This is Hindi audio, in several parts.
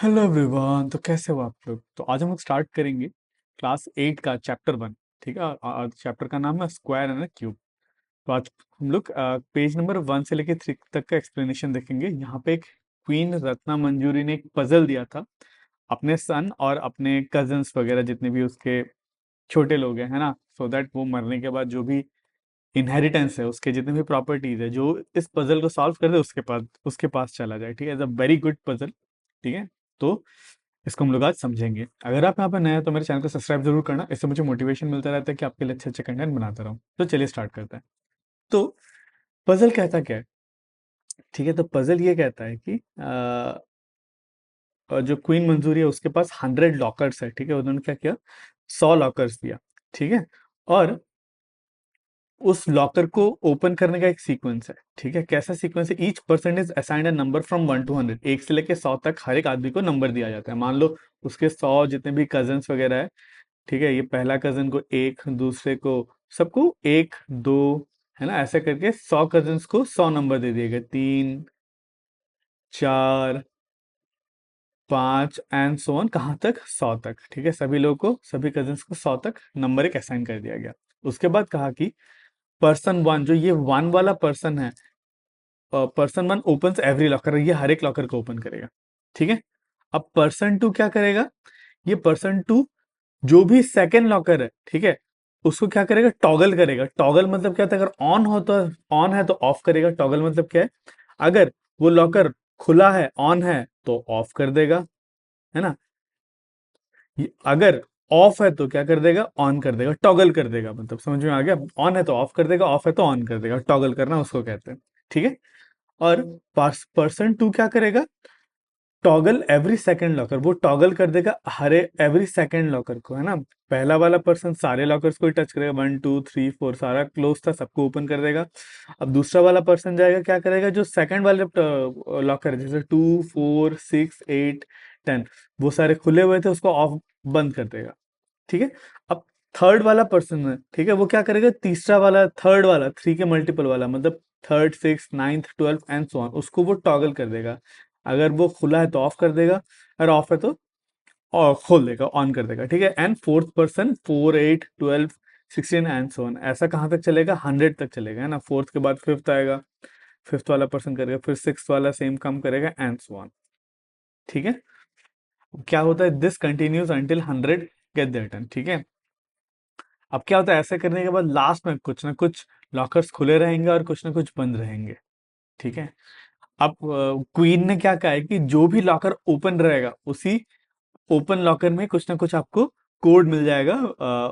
Hello everyone. तो कैसे हो आप लोग? तो आज हम लोग स्टार्ट करेंगे क्लास 8 का चैप्टर 1। ठीक है, और चैप्टर का नाम है स्क्वायर एंड क्यूब। तो आज हम लोग पेज नंबर 1 से लेके 3 तक का एक्सप्लेनेशन देखेंगे। यहाँ पे एक क्वीन रत्ना मंजूरी ने एक पजल दिया था अपने सन और अपने कजन्स वगैरह जितने भी उसके छोटे लोग हैं, है ना, सो दैट वो मरने के बाद जो भी इनहेरिटेंस है, उसके जितने भी प्रॉपर्टीज है, जो इस पजल को सॉल्व कर दे उसके पास चला जाए। ठीक है, is a very good puzzle. ठीक है, तो इसको हम लोग आज समझेंगे। अगर आप यहाँ पे नए हैं तो मेरे चैनल को सब्सक्राइब जरूर करना, इससे मुझे मोटिवेशन मिलता रहता है कि आपके लिए अच्छे अच्छे कंटेंट बनाता रहूँ। तो चलिए स्टार्ट करते हैं। तो पजल कहता क्या है? ठीक है, तो पजल ये कहता है कि जो क्वीन मंजूरी है उसके पास 100 लॉकर्स है। ठीक है, उन्होंने क्या किया, 100 लॉकर्स दिया। ठीक है, और उस लॉकर को ओपन करने का एक सीक्वेंस है। ठीक है, कैसा सीक्वेंस है? Each person is assigned a number from 1 to 100। 1 से लेके 100 तक हर एक आदमी को नंबर दिया जाता है। मान लो उसके 100 जितने भी कजन्स वगैरह है। ठीक है, ये पहला कजन को एक, दूसरे को, सबको एक दो, है ना, ऐसे करके 100 कजन्स को 100 नंबर दे दिए गए। 3, 4, 5 एंड सो ऑन, कहाँ तक? 100 तक। ठीक है, सभी लोगों को, सभी कजन्स को 100 तक नंबर एक असाइन कर दिया गया। उसके बाद कहा कि पर्सन वन, जो ये वन वाला पर्सन है, person one open every locker, ये हर एक लॉकर को ओपन करेगा। ठीक है, अब पर्सन टू क्या करेगा? ये पर्सन टू जो भी सेकंड लॉकर है, ठीक है, उसको क्या करेगा? टॉगल करेगा। टॉगल मतलब क्या होता है? अगर ऑन हो तो ऑन है तो ऑफ करेगा। टॉगल मतलब क्या है? अगर वो लॉकर खुला है, ऑन है, तो ऑफ कर देगा, है ना। अगर ऑफ है तो क्या कर देगा? ऑन कर देगा, टॉगल कर देगा। मतलब समझ में आ गया? ऑन है तो ऑफ कर देगा, ऑफ है तो ऑन कर देगा। टॉगल करना उसको कहते हैं। ठीक है, और पर्सन टू क्या करेगा? टॉगल एवरी सेकंड लॉकर, वो टॉगल कर देगा हर एवरी सेकंड लॉकर को, है ना। पहला वाला पर्सन सारे लॉकर्स को टच करेगा, 1 2 3 4 सारा क्लोज था, सबको ओपन कर देगा। अब दूसरा वाला पर्सन जाएगा, क्या करेगा? जो सेकंड वाले लॉकर है, जैसे 2 4 6 8 10, वो सारे खुले हुए थे, उसको ऑफ, बंद कर देगा। ठीक है, अब थर्ड वाला पर्सन है, ठीक है, वो क्या करेगा? तीसरा वाला, थर्ड वाला, 3 के मल्टीपल वाला, मतलब थर्ड, 6 9 12 एंड सो ऑन, उसको वो टॉगल कर देगा। अगर वो खुला है तो ऑफ कर देगा, अगर ऑफ है तो और खोल देगा, ऑन कर देगा। ठीक है, and fourth person 4 8 12 16 and so on, ऐसा कहाँ तक चलेगा? 100 तक चलेगा, है ना। फोर्थ के बाद फिफ्थ आएगा, फिफ्थ वाला पर्सन करेगा, फिर सिक्स वाला सेम काम करेगा, एंड सो ऑन। ठीक है, क्या होता है? This continues until 100 get their turn. ठीक है, अब क्या होता है? ऐसे करने के बाद लास्ट में कुछ ना कुछ लॉकर्स खुले रहेंगे और कुछ ना कुछ बंद रहेंगे। ठीक है, अब क्वीन ने क्या कहा है कि जो भी लॉकर ओपन रहेगा, उसी ओपन लॉकर में कुछ ना कुछ आपको कोड मिल जाएगा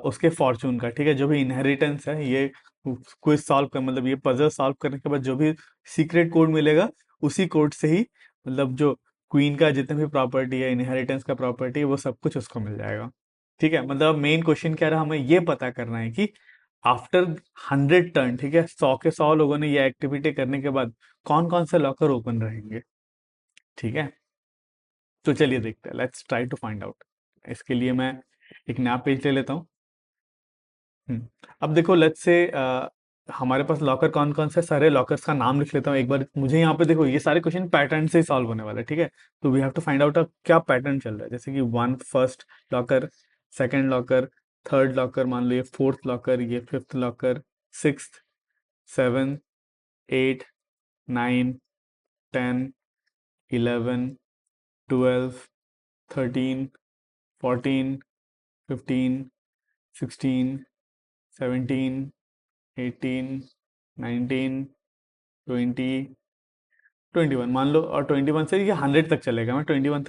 उसके फॉर्चून का। ठीक है, जो भी इनहेरिटेंस है, ये क्विज सॉल्व कर, मतलब ये पजल सॉल्व करने के बाद जो भी सीक्रेट कोड मिलेगा, उसी कोड से ही, मतलब जो क्वीन का जितने भी प्रॉपर्टी है, इनहेरिटेंस का प्रॉपर्टी है, वो सब कुछ उसको मिल जाएगा। ठीक है, मतलब मेन क्वेश्चन क्या रहा? हमें ये पता करना है कि आफ्टर 100 टर्न, ठीक है, 100 के 100 लोगों ने ये एक्टिविटी करने के बाद कौन कौन से लॉकर ओपन रहेंगे। ठीक है, तो चलिए देखते हैं, let's try to find out. इसके लिए मैं एक नया पेज ले लेता हूँ। अब देखो, लेट्स से हमारे पास लॉकर कौन कौन से, सारे लॉकर्स का नाम लिख लेता हूँ एक बार। मुझे यहाँ पे देखो, ये सारे क्वेश्चन पैटर्न से ही सॉल्व होने वाले हैं। ठीक है, तो we have to find out क्या पैटर्न चल रहा है। जैसे कि one first locker, second locker, third locker, मान लो ये फोर्थ लॉकर, ये फिफ्थ लॉकर, सिक्स, सेवन, 8 9 10 11 12 13 14 15 16 17 18 19 20 21, मान लो। और 21 से ये 100 तक चलेगा। मैं 21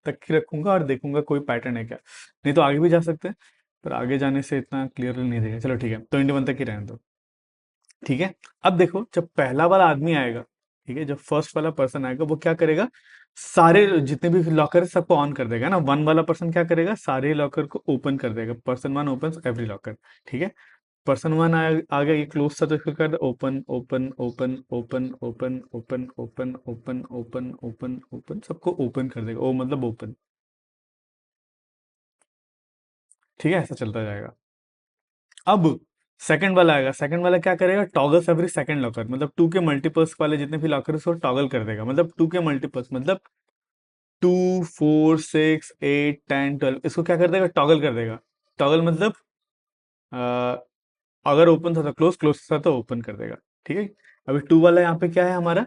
तक ही रखूंगा और देखूंगा कोई पैटर्न है क्या। नहीं तो आगे भी जा सकते हैं, पर आगे जाने से इतना क्लियरली नहीं देगा। चलो ठीक है, 21 तक ही रहने दो। ठीक है, अब देखो, जब पहला वाला आदमी आएगा, ठीक है, जब फर्स्ट वाला पर्सन आएगा, वो क्या करेगा? सारे जितने भी लॉकर है सबको ऑन कर देगा ना। वन वाला पर्सन क्या करेगा? सारे लॉकर को ओपन कर देगा। Person one open every locker. ठीक है, पर्सन वन आ गया, ये क्लोज था, तो इसको कर दे open open open open open open open open open open open, सबको ओपन कर देगा। ओ मतलब ओपन। ठीक है, ऐसा चलता जाएगा। अब सेकंड वाला आएगा, सेकंड वाला क्या करेगा? टॉगल्स एवरी सेकंड लॉकर, मतलब 2 के मल्टीपल्स वाले जितने भी लॉकर उसको टॉगल कर देगा। मतलब 2 के मल्टीपल्स मतलब 2 4 6 8 10 12 इसको क्या कर देगा, टॉगल कर देगा। टॉगल मतलब अ, अगर ओपन था तो क्लोज, क्लोज था तो ओपन कर देगा। ठीक है। अभी टू वाला यहाँ पे क्या है हमारा,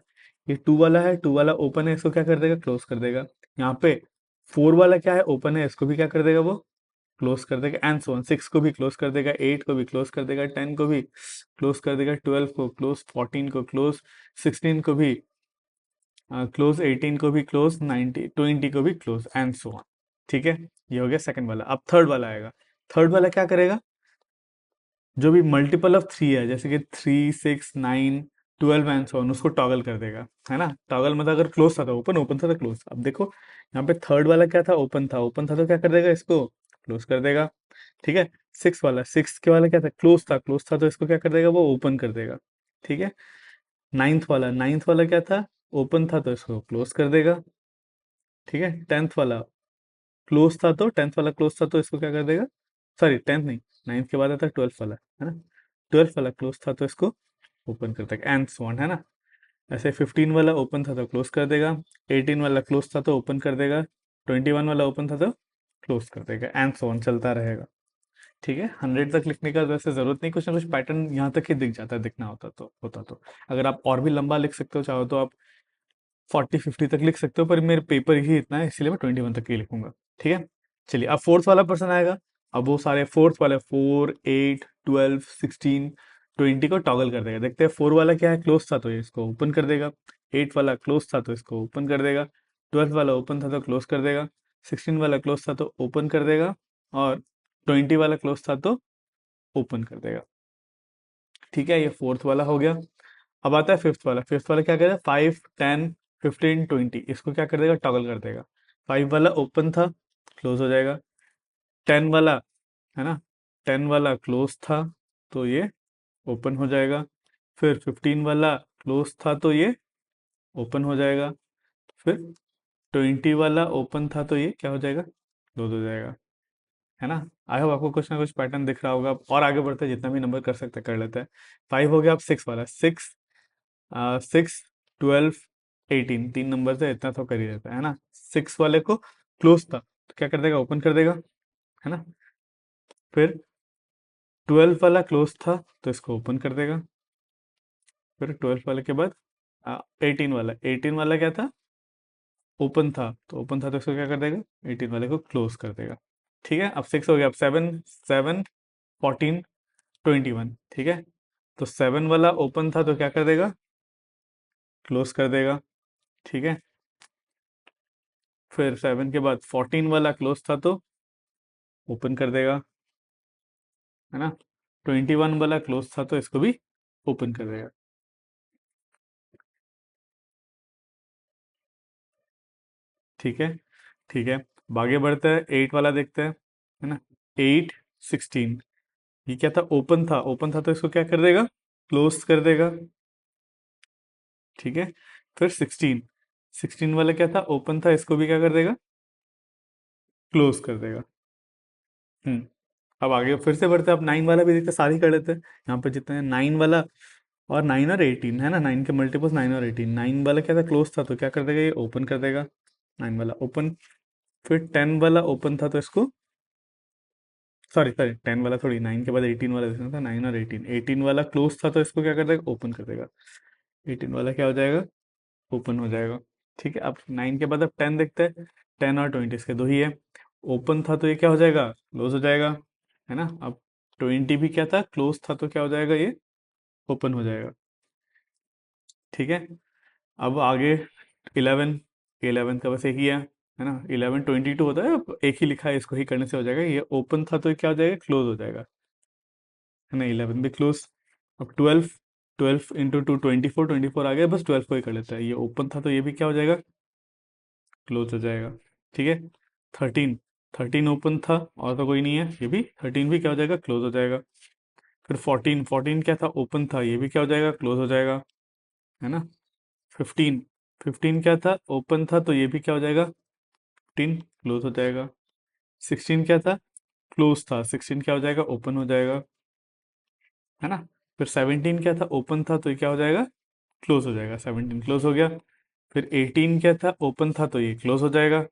ये टू वाला है, टू वाला ओपन है, इसको क्या कर देगा, क्लोज कर देगा। यहाँ पे फोर वाला क्या है, ओपन है, इसको भी क्या कर देगा वो, क्लोज कर देगा। एंड सो ऑन, सिक्स को भी क्लोज कर देगा, एट को भी क्लोज कर देगा, टेन को भी क्लोज कर देगा, ट्वेल्व को क्लोज, फोर्टीन को क्लोज, सिक्सटीन को भी क्लोज, एटीन को भी क्लोज, 19 20 को भी क्लोज, एंड सो ऑन। ठीक है। ये हो गया सेकंड वाला। अब थर्ड वाला आएगा। थर्ड वाला क्या करेगा, जो भी मल्टीपल ऑफ थ्री है, जैसे कि 3 6 9 12 एंड सो ऑन, उसको टॉगल कर देगा। है ना, टॉगल मतलब अगर क्लोज था तो ओपन, ओपन था तो क्लोज। अब देखो यहाँ पे थर्ड वाला क्या था, ओपन था, ओपन था तो क्या कर देगा, इसको क्लोज कर देगा। ठीक है। सिक्स वाला, सिक्स के वाला क्या था, क्लोज था, क्लोज था तो इसको क्या कर देगा, वो ओपन कर देगा। ठीक है। नाइन्थ वाला, नाइन्थ वाला क्या था, ओपन था तो इसको क्लोज कर देगा। ठीक है। टेंथ वाला क्लोज था, तो टेंथ वाला क्लोज था तो इसको क्या कर देगा, सॉरी टेंथ नहीं, नाइन्थ के बाद आता है ट्वेल्थ वाला, है ना, ट्वेल्थ वाला क्लोज था तो इसको ओपन कर देगा, एंड सो ऑन। है ना। ऐसे 15 वाला ओपन था तो क्लोज कर देगा, 18 वाला क्लोज था तो ओपन कर देगा, 21 वाला ओपन था तो क्लोज कर देगा, एंड सो ऑन चलता रहेगा। ठीक है। 100 तक लिखने का वैसे जरूरत नहीं, कुछ ना कुछ पैटर्न यहाँ तक ही दिख जाता है, दिखना होता तो अगर आप और भी लंबा लिख सकते हो चाहो तो आप 40 50 तक लिख सकते हो, पर मेरे पेपर ही इतना है इसलिए मैं 21 तक ही लिखूंगा। ठीक है। चलिए अब फोर्थ वाला पर्सन आएगा। अब वो सारे फोर्थ वाले 4 8 12 16 20 को टॉगल कर देगा। देखते हैं फोर वाला क्या है, क्लोज था तो ये इसको ओपन कर देगा, एट वाला क्लोज था तो इसको ओपन कर देगा, ट्वेल्थ वाला ओपन था तो क्लोज कर देगा, 16 वाला क्लोज था तो ओपन कर देगा, और 20 वाला क्लोज था तो ओपन कर देगा। ठीक है, ये फोर्थ वाला हो गया। अब आता है फिफ्थ वाला। फिफ्थ वाला क्या करेगा, 5 10 15 20 इसको क्या कर देगा, टॉगल कर देगा। फाइव वाला ओपन था, क्लोज हो जाएगा। टेन वाला, है ना, टेन वाला क्लोज था तो ये ओपन हो जाएगा। फिर 15 वाला क्लोज था तो ये ओपन हो जाएगा। फिर 20 वाला ओपन था तो ये क्या हो जाएगा, क्लोज हो जाएगा। है ना। आई होप आपको कुछ ना कुछ पैटर्न दिख रहा होगा। और आगे बढ़ते हैं, जितना भी नंबर कर सकते हैं कर लेते हैं। फाइव हो गया। अब सिक्स वाला, 6 12 18 तीन नंबर से इतना तो कर ही देता है ना। सिक्स वाले को क्लोज था तो क्या कर देगा, ओपन कर देगा। है ना। फिर 12 वाला क्लोज था तो इसको ओपन कर देगा। फिर 12 वाले के बाद 18 वाला, 18 वाला क्या था, ओपन था, तो ओपन था तो इसको क्या कर देगा, 18 वाले को क्लोज कर देगा। ठीक है। अब सिक्स हो गया। अब सेवन, 7 14 21। ठीक है। तो सेवन वाला ओपन था तो क्या कर देगा, क्लोज कर देगा। ठीक है। फिर सेवन के बाद 14 वाला क्लोज था तो ओपन कर देगा। है ना। 21 वाला क्लोज था तो इसको भी ओपन कर देगा। ठीक है। ठीक है। अब आगे बढ़ते हैं, एट वाला देखते हैं। है ना। 8 16 ये क्या था, ओपन था, ओपन था तो इसको क्या कर देगा, क्लोज कर देगा। ठीक है। फिर 16, 16 वाला क्या था, ओपन था, इसको भी क्या कर देगा, क्लोज कर देगा। हम्म। अब आगे फिर से बढ़ते हैं। अब नाइन वाला भी देखते हैं, सारी कर लेते हैं। यहाँ पे जितने नाइन वाला और 9 और 18, है ना, नाइन के मल्टीपल्स 9 और 18। नाइन वाला क्या था, क्लोज था तो क्या कर देगा, ये ओपन कर देगा। नाइन वाला ओपन। फिर टेन वाला ओपन था तो इसको, सॉरी सॉरी, टेन वाला थोड़ी, नाइन के बाद 18 वाला देखना था, 9 और 18। 18 वाला क्लोज था तो इसको क्या कर देगा, ओपन कर देगा। 18 वाला क्या हो जाएगा, ओपन हो जाएगा। ठीक है। अब नाइन के बाद अब 10 देखते हैं। 10 और 20 इसके दो ही है। ओपन था तो ये क्या हो जाएगा, क्लोज हो जाएगा। है ना। अब 20 भी क्या था, क्लोज था तो क्या हो जाएगा, ये ओपन हो जाएगा। ठीक है। अब आगे 11, 11 का बस एक ही है ना। 11 22 होता है, अब एक ही लिखा है, इसको ही करने से हो जाएगा। ये ओपन था तो ये क्या हो जाएगा, क्लोज हो जाएगा। है ना। 11 भी क्लोज। अब 12, 12 × 2 24, 24 आ गया, बस 12 को ही कर लेता है। ये ओपन था तो ये भी क्या हो जाएगा, क्लोज हो जाएगा। ठीक है। 13, 13 ओपन था और तो कोई नहीं है, ये भी 13 भी क्या हो जाएगा, क्लोज हो जाएगा। फिर 14, 14 क्या था, ओपन था, ये भी क्या हो जाएगा, क्लोज हो जाएगा। है ना। 15, 15 क्या था, ओपन था तो ये भी क्या हो जाएगा, 15 क्लोज हो जाएगा। 16 क्या था, क्लोज था, 16 क्या हो जाएगा, ओपन हो जाएगा। है ना। फिर 17 क्या था, ओपन था तो ये क्या हो जाएगा, क्लोज हो जाएगा। 17 क्लोज हो गया। फिर 18 क्या था, ओपन था तो ये क्लोज हो जाएगा,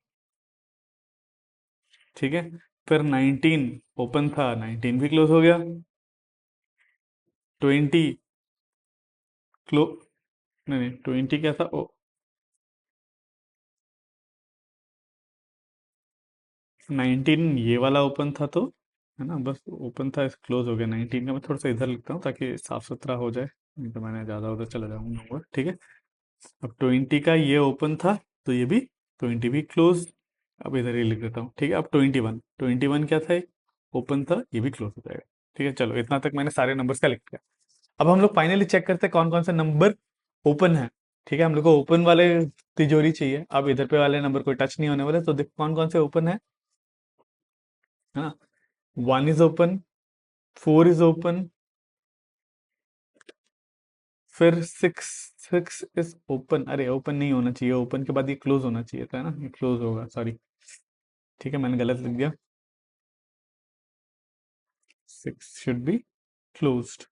ठीक है। फिर 19 ओपन था, 19 भी क्लोज हो गया। 20 क्लो नहीं नहीं, 20 क्या था, 19 ये वाला ओपन था तो, है ना, बस ओपन था, क्लोज हो गया। 19 का मैं थोड़ा सा इधर लिखता हूँ ताकि साफ सुथरा हो जाए, नहीं तो मैंने ज़्यादा उधर चला जाऊंगा नंबर, ठीक है। अब 20 का ये ओपन था तो ये भी 20 भी क्लोज, अब इधर ही लिख देता हूँ, ठीक है। अब 21 क्या था, ओपन था, ये भी क्लोज हो जाएगा, ठीक है। चलो इतना तक मैंने सारे नंबर्स का लिख दिया। अब हम लोग फाइनली चेक करते हैं कौन कौन से नंबर ओपन है, ठीक है। हम लोग को ओपन वाले तिजोरी चाहिए, अब इधर पे वाले नंबर कोई टच नहीं होने वाले, तो देखो कौन कौन से ओपन है ना। 1 इज ओपन, 4 इज ओपन, फिर 6 इज ओपन, अरे ओपन नहीं होना चाहिए, ओपन के बाद ये क्लोज होना चाहिए था, है ना, ये क्लोज होगा, सॉरी, ठीक है, मैंने गलत लिख दिया। 6 शुड बी क्लोज्ड,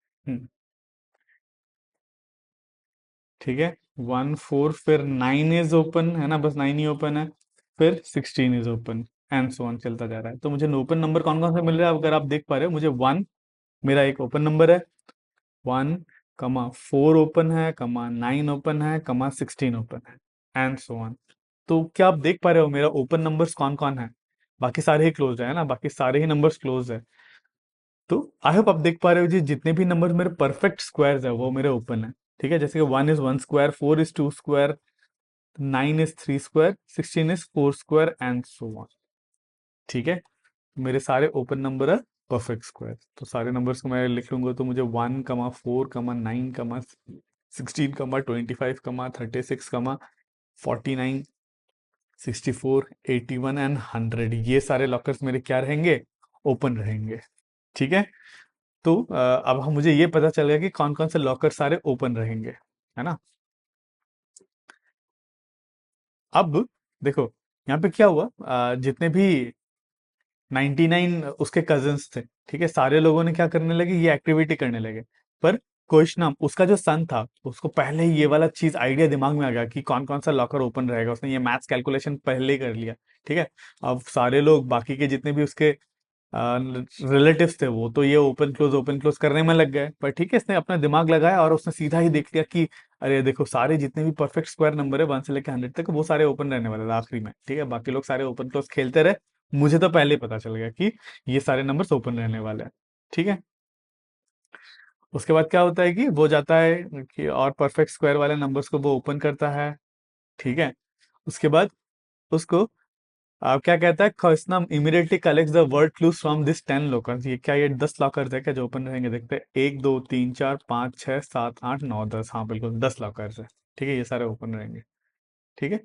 ठीक है। 1 4, फिर 9 इज ओपन, है ना, बस 9 ही ओपन है। फिर 16 is open, and so on चलता जा रहा है। तो मुझे ओपन नंबर कौन कौन से मिल रहा है, अगर आप देख पा रहे हो, मुझे 1 मेरा एक ओपन नंबर है, 1 4 ओपन है, 9 ओपन है, 16 ओपन है, एंड सो ऑन। तो क्या आप देख पा रहे हो मेरा ओपन नंबर्स कौन कौन है, बाकी सारे ही क्लोज है ना, बाकी सारे ही नंबर्स क्लोज है। तो आई होप आप देख पा रहे हो जी, जितने भी नंबर मेरे परफेक्ट स्क्वायर्स है वो मेरे ओपन है, ठीक है। जैसे कि 1 is 1 square, 4 is 2 square, 9 is 3 square, 16 is 4 square, and so on, ठीक है। मेरे सारे ओपन नंबर है परफेक्ट स्क्वायर, तो सारे नंबर्स को मैं लिख लूंगा, तो मुझे 1 4 9 16 36 49 64 81 एंड 100, ये सारे लॉकर्स मेरे क्या रहेंगे, ओपन रहेंगे, ठीक है। तो अब हम मुझे ये पता चल गया कि कौन कौन से लॉकर सारे ओपन रहेंगे, है ना। अब देखो यहाँ पे क्या हुआ, जितने भी 99 उसके कजिन्स थे, ठीक है, सारे लोगों ने क्या करने लगे, ये एक्टिविटी करने लगे। पर कृष्णा उसका जो सन था, उसको पहले ही ये वाला चीज आइडिया दिमाग में आ गया कि कौन कौन सा लॉकर ओपन रहेगा, उसने ये मैथ्स कैलकुलेशन पहले ही कर लिया, ठीक है। अब सारे लोग बाकी के जितने भी उसके रिलेटिव्स थे, वो तो ये ओपन क्लोज करने में लग गए, पर ठीक है, इसने अपना दिमाग लगाया और उसने सीधा ही देख लिया कि अरे देखो, सारे जितने भी परफेक्ट स्क्वायर नंबर है 1 से लेकर 100 तक, वो सारे ओपन रहने वाले थे आखिरी में, ठीक है। बाकी लोग सारे ओपन क्लोज खेलते रहे, मुझे तो पहले ही पता चल गया कि ये सारे नंबर्स ओपन रहने वाले हैं, ठीक है। उसके बाद क्या होता है कि वो जाता है कि और परफेक्ट स्क्वायर वाले नंबर्स को वो ओपन करता है, ठीक है। उसके बाद उसको क्या कहता है, Krishna immediately collects the word clues from this 10 lockers, ये क्या, ये 10 लॉकर्स है क्या जो ओपन रहेंगे, देखते हैं, 1 2 3 4 5 6 7 8 9 10, हाँ बिल्कुल 10 लॉकर्स है, ठीक है, ये सारे ओपन रहेंगे, ठीक है।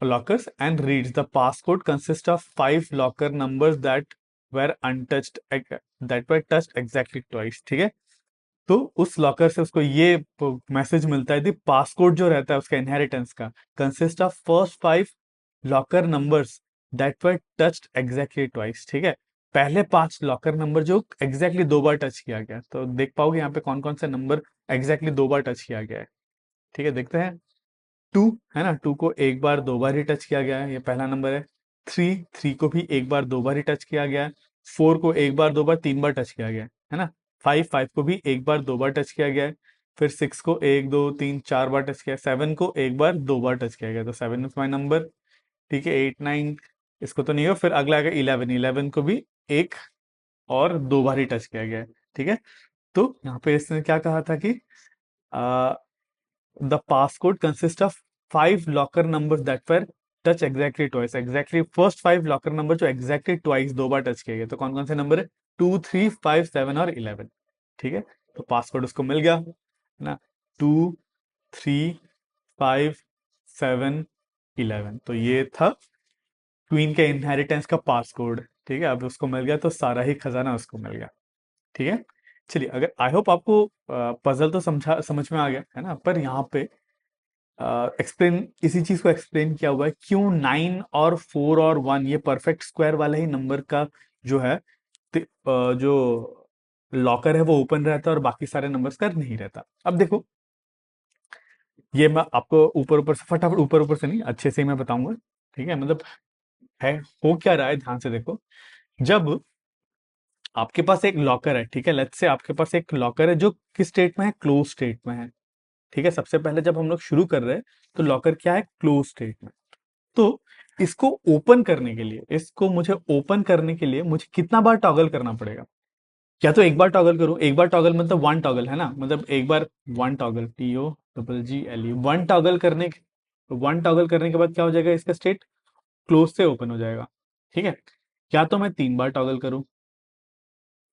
Lockers and reads the passcode consist of 5 locker numbers that were untouched, that were touched exactly twice, ठीक है। तो उस लॉकर से उसको ये मैसेज मिलता है, दी पासकोड जो रहता है उसका इनहेरिटेंस का, consist of first 5 locker numbers that were touched exactly twice, ठीक है। पहले 5 लॉकर नंबर जो एग्जैक्टली 2 बार टच किया गया, तो देख पाओगे यहाँ पे कौन कौन से नंबर एग्जैक्टली 2 बार टच किया गया है, ठीक है, देखते हैं। 2 है ना, 2 को एक बार 2 बार ही टच किया गया है, ये पहला नंबर है। 3 को भी एक बार 2 बार ही टच किया गया है। 4 को एक बार 2 बार 3 बार टच किया गया है ना। 5 को भी एक बार 2 बार टच किया गया है। फिर 6 को 1 2 3 4 बार टच किया है। 7 को एक बार 2 बार टच किया गया, तो 7 इज माई नंबर, ठीक है। 8 9 इसको तो नहीं हो, फिर अगला आएगा 11 को भी एक और 2 बार ही टच किया गया है, ठीक है। तो यहाँ पे इसने क्या कहा था कि the passcode consists of 5 locker numbers that were touch exactly twice, exactly first 5 locker number जो exactly twice 2 बार टच किए गए, तो कौन कौन से नंबर है, 2 3 5 7 और 11, ठीक है। तो पासकोड उसको मिल गया ना, 2 3 5 7 11, तो ये था क्वीन के इनहेरिटेंस का पासकोड, ठीक है। अब उसको मिल गया तो सारा ही खजाना उसको मिल गया, ठीक है। चलिए, अगर आई होप आपको पजल तो समझ में आ गया है ना, पर यहाँ पे एक्सप्लेन इसी चीज को एक्सप्लेन किया हुआ है, क्यों 9 और 4 और 1 ये परफेक्ट स्क्वायर वाला ही नंबर का जो है, जो लॉकर है वो ओपन रहता है और बाकी सारे नंबर्स का नहीं रहता। अब देखो, ये मैं आपको ऊपर ऊपर से फटाफट, ऊपर ऊपर से नहीं, अच्छे से ही मैं बताऊंगा। ठीक है, मतलब है, हो क्या रहा है ध्यान से देखो। जब आपके पास एक लॉकर है, ठीक है, लेट्स से आपके पास एक लॉकर है जो किस स्टेट में है, क्लोज स्टेट में है। ठीक है, सबसे पहले जब हम लोग शुरू कर रहे हैं तो लॉकर क्या है, क्लोज स्टेट में। तो इसको ओपन करने के लिए, इसको मुझे ओपन करने के लिए मुझे कितना बार टॉगल करना पड़ेगा? या तो एक बार टॉगल करूं, एक बार टॉगल मतलब वन टॉगल है ना, मतलब एक बार one toggle, TOGGLE, one toggle करने के बाद क्या हो जाएगा, इसका स्टेट क्लोज से ओपन हो जाएगा। ठीक है, या तो मैं तीन बार टॉगल करूं,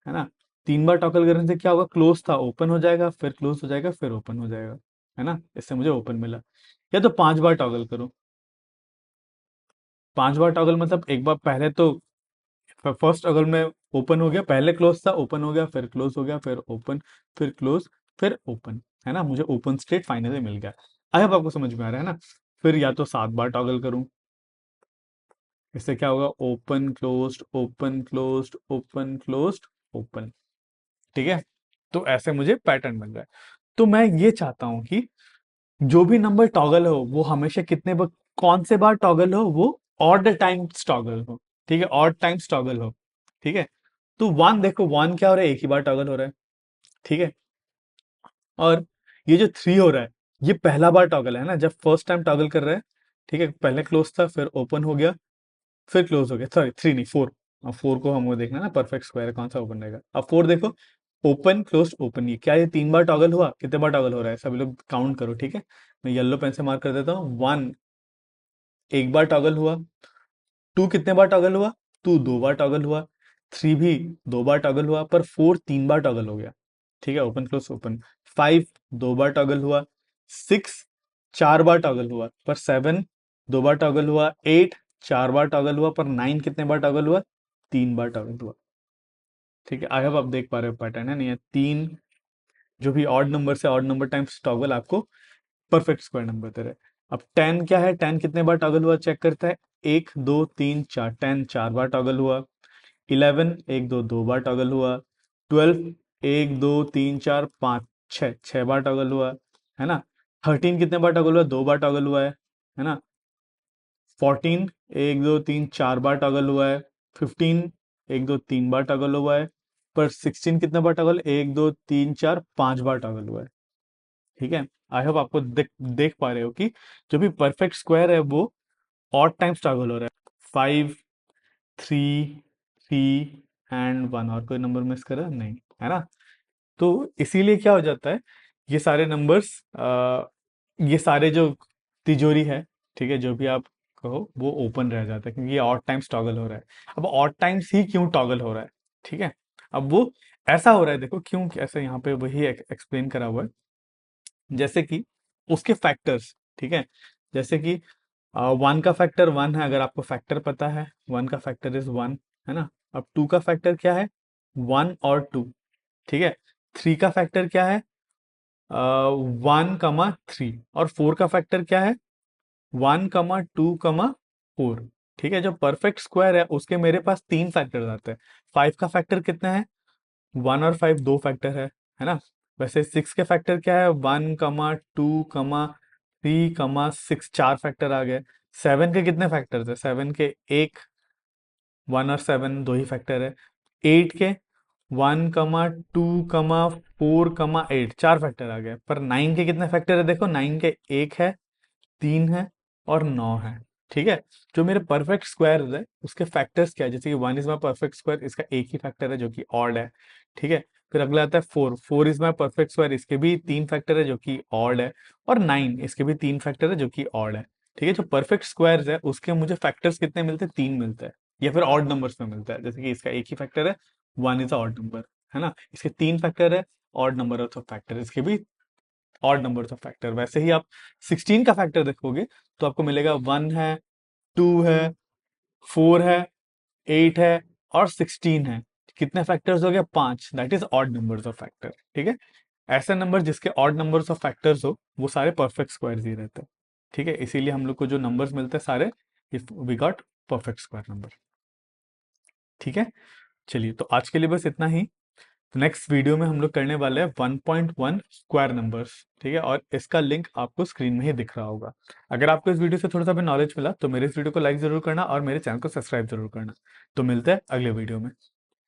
है ना, तीन बार टॉगल करने से क्या होगा, क्लोज था ओपन हो जाएगा, फिर क्लोज हो जाएगा, फिर ओपन हो जाएगा, है ना, इससे मुझे ओपन मिला। या तो पांच बार टॉगल करूं, पांच बार टॉगल मतलब एक बार पहले तो फर्स्ट टॉगल में ओपन हो गया, पहले क्लोज था, ओपन हो गया, फिर क्लोज हो गया, फिर ओपन, फिर क्लोज, फिर ओपन, है ना, मुझे ओपन स्टेट फाइनली मिल गया। आई होप आपको समझ में आ रहा है ना। फिर या तो सात बार टॉगल करूं, इससे क्या होगा, open closed, open closed, open closed, open. ठीक है, तो ऐसे मुझे पैटर्न मिल रहा है। तो मैं ये चाहता हूं कि जो भी नंबर टॉगल हो वो हमेशा कितने बार, कौन से बार टॉगल हो, वो ऑड टाइम्स टॉगल हो। ठीक है, ऑड टाइम्स टॉगल हो। ठीक है, तो वन देखो, वन क्या हो रहा है, एक ही बार टॉगल हो रहा है। ठीक है, और ये जो थ्री हो रहा है, ये पहला बार टॉगल है ना, जब फर्स्ट टाइम टॉगल कर रहा है। ठीक है, पहले क्लोज था, फिर ओपन हो गया, फिर क्लोज हो गया, सॉरी थ्री नहीं, फोर। अब फोर को हमको देखना है ना, परफेक्ट स्क्वायर कौन सा ओपन रहेगा। अब फोर देखो, ओपन क्लोज ओपन, ये क्या, ये तीन बार टॉगल हुआ, कितने बार टॉगल हो रहा है, सभी लोग काउंट करो। ठीक है, मैं येलो पेन से मार्क कर देता हूँ, वन एक बार टॉगल हुआ, टू कितने बार टॉगल हुआ, टू दो बार टॉगल हुआ, थ्री भी दो बार टॉगल हुआ, पर फोर तीन बार टॉगल हो गया। ठीक है, ओपन क्लोज ओपन। फाइव दो बार टॉगल हुआ, सिक्स चार बार टॉगल हुआ, पर सेवन दो बार टॉगल हुआ, एट चार बार टॉगल हुआ, पर नाइन कितने बार टॉगल हुआ, तीन बार टॉगल हुआ। ठीक है, आई होप आप देख पा रहे हो पैटर्न है नहीं है, तीन जो भी ऑड नंबर से ऑड नंबर टाइम्स टॉगल आपको परफेक्ट स्क्वायर नंबर दे रहे हैं। अब टेन क्या है, टेन कितने बार टॉगल हुआ चेक करता है, एक दो तीन चार, टेन चार बार टॉगल हुआ। इलेवन एक दो दो बार टॉगल हुआ। ट्वेल्व एक दो तीन चार पाँच छः, छः बार टॉगल हुआ, है ना। थर्टीन कितने बार टॉगल हुआ, दो बार टॉगल हुआ है ना। फोर्टीन एक दो तीन चार बार टॉगल हुआ है। फिफ्टीन एक दो तीन बार टॉगल हुआ है। पर सिक्सटीन कितने बार टॉगल, एक दो तीन चार पांच बार टॉगल हुआ है। ठीक है, आई होप आपको देख पा रहे हो कि जो भी परफेक्ट स्क्वायर है वो ऑड टाइम्स टॉगल हो रहा है। Five, three, three and one, और कोई नंबर मिस करा नहीं, है ना। तो इसीलिए क्या हो जाता है, ये सारे नंबर्स, ये सारे जो तिजोरी है, ठीक है, जो भी आप कहो, वो ओपन रह जाता है क्योंकि ये ऑड टाइम्स टॉगल हो रहा है। अब ऑड टाइम्स ही क्यों टॉगल हो रहा है, ठीक है, अब वो ऐसा हो रहा है, देखो क्यों ऐसे, यहाँ पे वही एक्सप्लेन करा हुआ है। जैसे कि उसके फैक्टर्स, ठीक है, जैसे कि वन का फैक्टर वन है, अगर आपको फैक्टर पता है, वन का फैक्टर इज वन, है ना। अब टू का फैक्टर क्या है, वन और टू। ठीक है, थ्री का फैक्टर क्या है, वन कमा थ्री, और फोर का फैक्टर क्या है, one comma two comma four. ठीक है, जो परफेक्ट स्क्वायर है उसके मेरे पास तीन फैक्टर आते हैं। फाइव का फैक्टर कितना है, वन और फाइव दो फैक्टर है ना। वैसे सिक्स के फैक्टर क्या है, one comma two comma three comma six, चार फैक्टर आ गए। सेवन के कितने फैक्टर थे, सेवन के एक, वन और सेवन दो ही फैक्टर है। एट के one comma two comma four comma eight, चार फैक्टर आ गए। पर नाइन के कितने फैक्टर है, देखो नाइन के एक है, तीन है, और नौ है। ठीक है, जो मेरे परफेक्ट स्क्वायर है उसके फैक्टर्स क्या है, जैसे कि one is my perfect square, इसका एक ही फैक्टर है जो कि ऑड है। ठीक है, फिर अगला आता है four, four is my perfect square, इसके भी तीन फैक्टर है जो कि ऑड है। और नाइन, इसके भी तीन फैक्टर है जो कि ऑड है। ठीक है, जो परफेक्ट स्क्वायर है उसके मुझे फैक्टर्स कितने मिलते हैं, तीन मिलते हैं, या फिर ऑड नंबर्स में मिलता है, जैसे कि इसका एक ही फैक्टर है, वन इज ऑड नंबर, है ना। इसके तीन फैक्टर है, ऑड नंबर ऑफ फैक्टर, इसके भी ऑड नंबर्स ऑफ फैक्टर। वैसे ही आप 16 का फैक्टर देखोगे तो आपको मिलेगा वन है, टू है, फोर है, एट है, और 16 है। कितने फैक्टर्स हो गए, पांच, that is odd numbers of factor. ठीक है, ऐसे नंबर जिसके ऑड नंबर्स ऑफ फैक्टर्स हो वो सारे परफेक्ट स्क्वायर्स ही रहते हैं। ठीक है, इसीलिए हम लोग को जो नंबर्स मिलते हैं सारे, if we got perfect square number. ठीक है, चलिए तो आज के लिए बस इतना ही। तो नेक्स्ट वीडियो में हम लोग करने वाले हैं 1.1 स्क्वायर नंबर्स, ठीक है, और इसका लिंक आपको स्क्रीन में ही दिख रहा होगा। अगर आपको इस वीडियो से थोड़ा सा भी नॉलेज मिला तो मेरे इस वीडियो को लाइक जरूर करना और मेरे चैनल को सब्सक्राइब जरूर करना। तो मिलते हैं अगले वीडियो में।